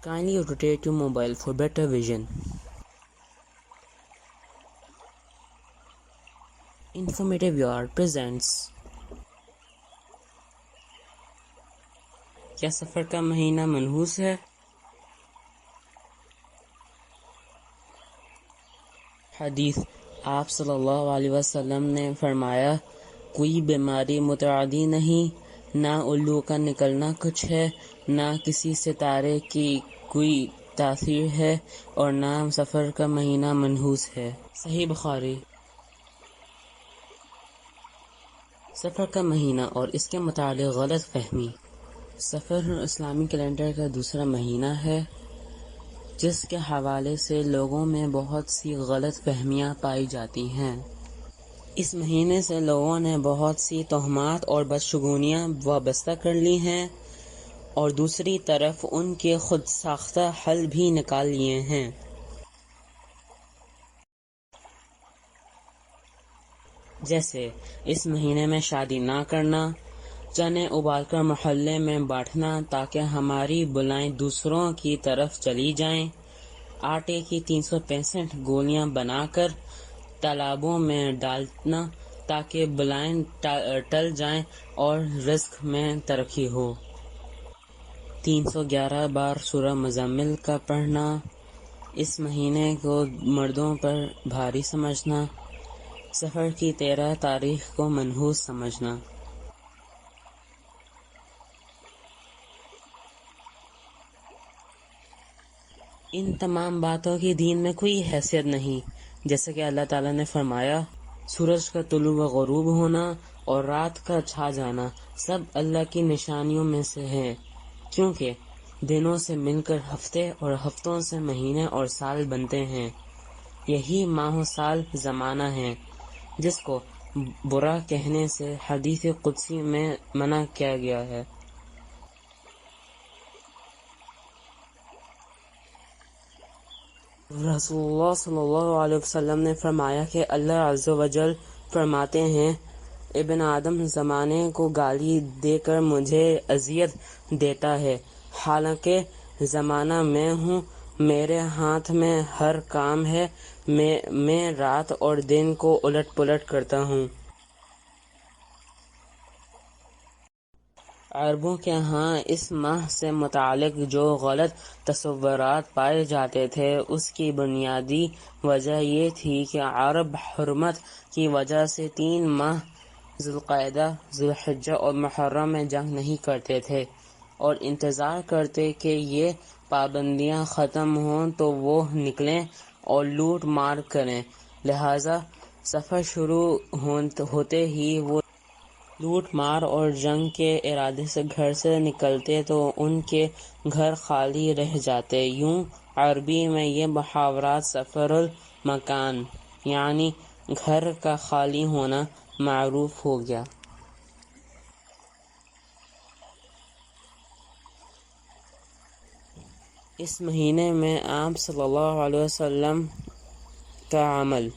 Kindly rotate your mobile for better vision. Informative Yard presents. کیا سفر کا مہینہ منحوس ہے؟ حدیث آپ صلی اللہ علیہ وسلم نے فرمایا، کوئی بیماری متعدی نہیں، نہ الو کا نکلنا کچھ ہے، نہ کسی ستارے کی کوئی تاثیر ہے، اور نہ سفر کا مہینہ منحوس ہے۔ صحیح بخاری۔ سفر کا مہینہ اور اس کے متعلق غلط فہمی۔ سفر اسلامی کیلنڈر کا دوسرا مہینہ ہے، جس کے حوالے سے لوگوں میں بہت سی غلط فہمیاں پائی جاتی ہیں۔ اس مہینے سے لوگوں نے بہت سی تہمات اور بدشگونیاں وابستہ کر لی ہیں، اور دوسری طرف ان کے خود ساختہ حل بھی نکال لیے ہیں۔ جیسے اس مہینے میں شادی نہ کرنا، چنے ابال کر محلے میں بانٹنا تاکہ ہماری بلائیں دوسروں کی طرف چلی جائیں، آٹے کی 365 گولیاں بنا کر تالابوں میں ڈالنا تاکہ بلائیں ٹل جائیں اور رزق میں ترقی ہو، 311 بار سورہ مزمل کا پڑھنا، اس مہینے کو مردوں پر بھاری سمجھنا، سفر کی 13 تاریخ کو منحوس سمجھنا۔ ان تمام باتوں کی دین میں کوئی حیثیت نہیں، جیسے کہ اللہ تعالیٰ نے فرمایا، سورج کا طلوع و غروب ہونا اور رات کا چھا جانا سب اللہ کی نشانیوں میں سے ہے، کیونکہ دنوں سے مل کر ہفتے اور ہفتوں سے مہینے اور سال بنتے ہیں، یہی ماہ و سال زمانہ ہے، جس کو برا کہنے سے حدیث قدسی میں منع کیا گیا ہے۔ رسول اللہ صلی اللہ علیہ وسلم نے فرمایا کہ اللہ عز و جل فرماتے ہیں، ابن آدم زمانے کو گالی دے کر مجھے اذیت دیتا ہے، حالانکہ زمانہ میں ہوں، میرے ہاتھ میں ہر کام ہے، میں رات اور دن کو الٹ پلٹ کرتا ہوں۔ عربوں کے ہاں اس ماہ سے متعلق جو غلط تصورات پائے جاتے تھے، اس کی بنیادی وجہ یہ تھی کہ عرب حرمت کی وجہ سے 3 ماہ ذوالقعدہ، ذوالحجہ اور محرم میں جنگ نہیں کرتے تھے، اور انتظار کرتے کہ یہ پابندیاں ختم ہوں تو وہ نکلیں اور لوٹ مار کریں، لہذا سفر شروع ہوتے ہی وہ لوٹ مار اور جنگ کے ارادے سے گھر سے نکلتے تو ان کے گھر خالی رہ جاتے۔ یوں عربی میں یہ محاورہ سفر المکان یعنی گھر کا خالی ہونا معروف ہو گیا۔ اس مہینے میں آپ صلی اللہ علیہ وسلم کا عمل۔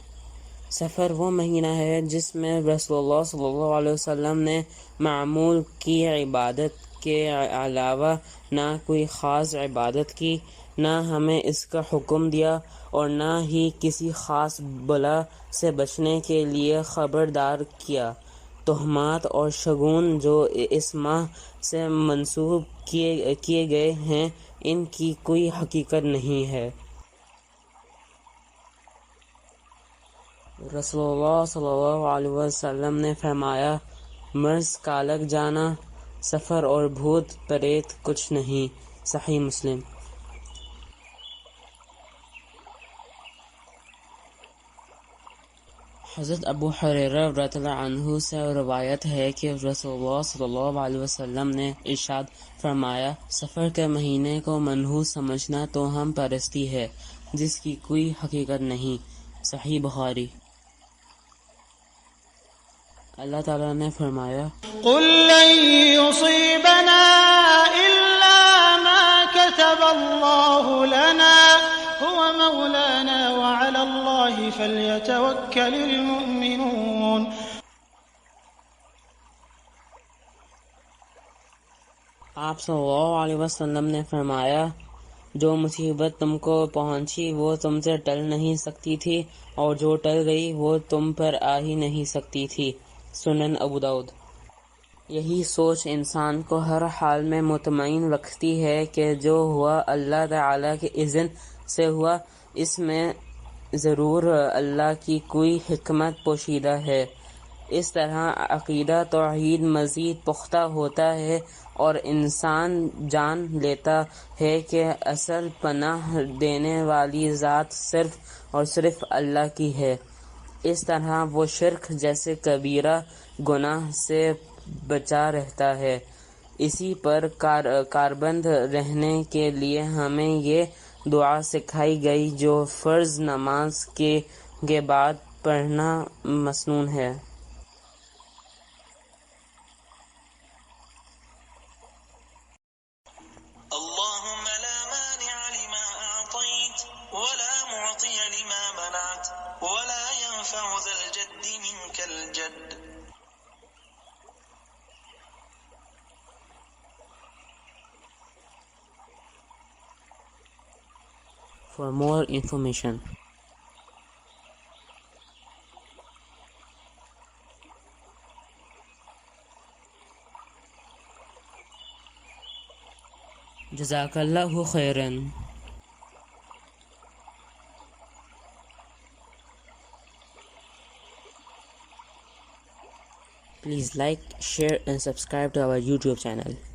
سفر وہ مہینہ ہے جس میں رسول اللہ صلی اللہ علیہ وسلم نے معمول کی عبادت کے علاوہ نہ کوئی خاص عبادت کی، نہ ہمیں اس کا حکم دیا، اور نہ ہی کسی خاص بلا سے بچنے کے لیے خبردار کیا۔ تہمات اور شگون جو اس ماہ سے منسوب کیے گئے ہیں، ان کی کوئی حقیقت نہیں ہے۔ رسول اللہ صلی اللہ علیہ وسلم نے فرمایا، مرض کا لگ جانا، سفر اور بھوت پریت کچھ نہیں۔ صحیح مسلم۔ حضرت ابو ہریرہ رضی اللہ عنہ سے روایت ہے کہ رسول اللہ صلی اللہ علیہ وسلم نے ارشاد فرمایا، سفر کے مہینے کو منحوس سمجھنا تو ہم پرستی ہے جس کی کوئی حقیقت نہیں۔ صحیح بخاری۔ اللہ تعالیٰ نے فرمایا، قُل لَّن يُصِيبَنَا إِلَّا مَا كَتَبَ اللَّهُ لَنَا هُوَ مَوْلَانَا وَعَلَى اللَّهِ فَلْيَتَوَكَّلِ الْمُؤْمِنُونَ۔ آپ صلی اللہ علیہ وسلم نے فرمایا، جو مصیبت تم کو پہنچی وہ تم سے ٹل نہیں سکتی تھی، اور جو ٹل گئی وہ تم پر آ ہی نہیں سکتی تھی۔ سنن ابو داؤد۔ یہی سوچ انسان کو ہر حال میں مطمئن رکھتی ہے کہ جو ہوا اللہ تعالیٰ کے اذن سے ہوا، اس میں ضرور اللہ کی کوئی حکمت پوشیدہ ہے۔ اس طرح عقیدہ توحید مزید پختہ ہوتا ہے اور انسان جان لیتا ہے کہ اصل پناہ دینے والی ذات صرف اور صرف اللہ کی ہے۔ اس طرح وہ شرک جیسے کبیرہ گناہ سے بچا رہتا ہے۔ اسی پر کاربند رہنے کے لیے ہمیں یہ دعا سکھائی گئی جو فرض نماز کے بعد پڑھنا مسنون ہے۔ اللهم لا مانع لما أعطيت ولا معطي لما منعت ولا ينفع ذا الجد منك الجد. For more information, جزاک اللہ خیراً۔ Please like, share and subscribe to our YouTube channel.